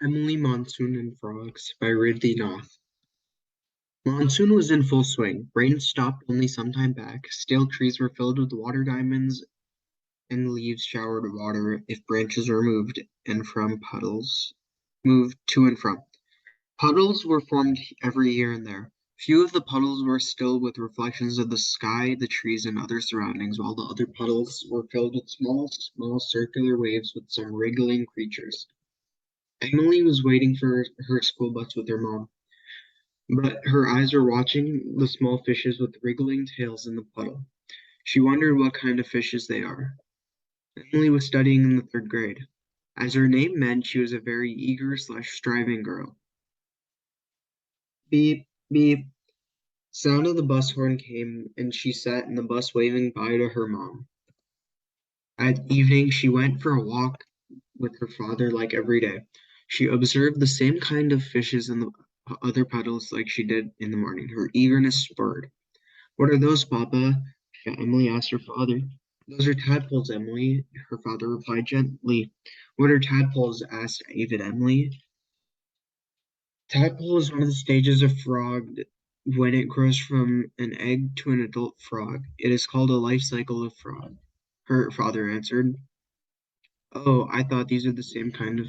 Emily, Monsoon, and Frogs by Riddhi, Nath. Monsoon was in full swing. Rain stopped only some time back. Stale trees were filled with water diamonds, and leaves showered water if branches were moved and from puddles moved to and from. Puddles were formed every here and there. Few of the puddles were still with reflections of the sky, the trees, and other surroundings, while the other puddles were filled with small circular waves with some wriggling creatures. Emily was waiting for her school bus with her mom, but her eyes were watching the small fishes with wriggling tails in the puddle. She wondered what kind of fishes they are. Emily was studying in the third grade. As her name meant, she was a very eager/striving girl. Beep, beep. Sound of the bus horn came, and she sat in the bus waving bye to her mom. At evening, she went for a walk with her father like every day. She observed the same kind of fishes in the other puddles like she did in the morning. Her eagerness spurred. "What are those, Papa?" Emily asked her father. "Those are tadpoles, Emily," her father replied gently. "What are tadpoles?" asked Avid Emily. Tadpole is one of the stages of frog when it grows from an egg to an adult frog. It is called a life cycle of frog, her father answered. "Oh, I thought these are the same kind of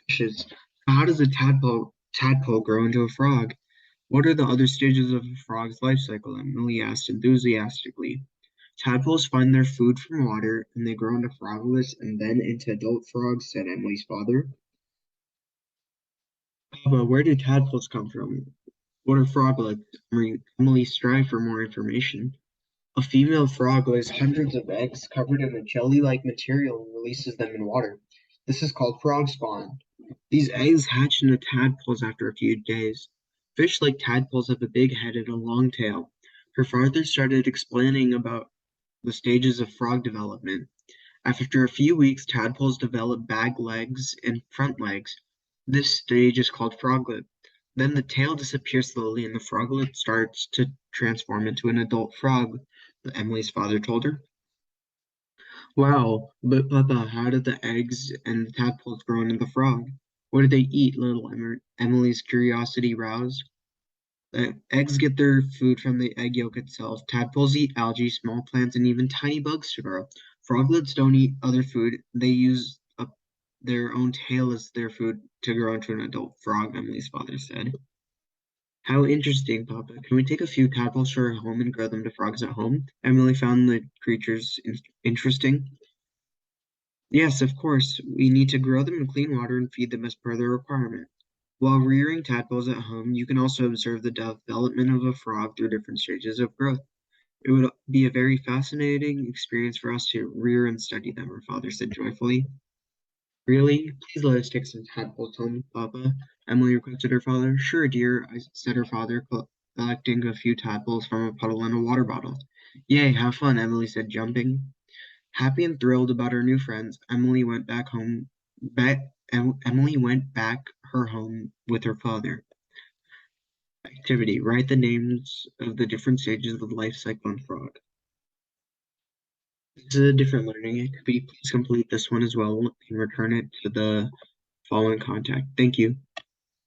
fishes. How does a tadpole grow into a frog? What are the other stages of a frog's life cycle?" Emily asked enthusiastically. "Tadpoles find their food from water, and they grow into froglets and then into adult frogs," said Emily's father. "Papa, where do tadpoles come from? What are froglets?" Emily strived for more information. "A female frog lays hundreds of eggs covered in a jelly-like material and releases them in water. This is called frog spawn. These eggs hatch into tadpoles after a few days. Fish like tadpoles have a big head and a long tail." Her father started explaining about the stages of frog development. After a few weeks, tadpoles develop back legs and front legs. This stage is called froglet. Then the tail disappears slowly and the froglet starts to transform into an adult frog, Emily's father told her. "Wow, but Papa, how did the eggs and the tadpoles grow into the frog? What do they eat?" Little Emily's curiosity roused. Eggs get their food from the egg yolk itself. Tadpoles eat algae, small plants, and even tiny bugs to grow. Froglets don't eat other food. They use up their own tail as their food to grow into an adult frog, Emily's father said. "How interesting, Papa. Can we take a few tadpoles to our home and grow them to frogs at home?" Emily found the creatures interesting. "Yes, of course. We need to grow them in clean water and feed them as per their requirement. While rearing tadpoles at home, you can also observe the development of a frog through different stages of growth. It would be a very fascinating experience for us to rear and study them," her father said joyfully. "Really? Please let us take some tadpoles home, Papa," Emily requested her father. "Sure, dear," said her father, collecting a few tadpoles from a puddle and a water bottle. "Yay, have fun," Emily said, jumping. Happy and thrilled about her new friends, Emily went back home. Emily went back her home with her father. Activity: write the names of the different stages of the life cycle on frog. This is a different learning activity. Please complete this one as well and return it to the following contact. Thank you.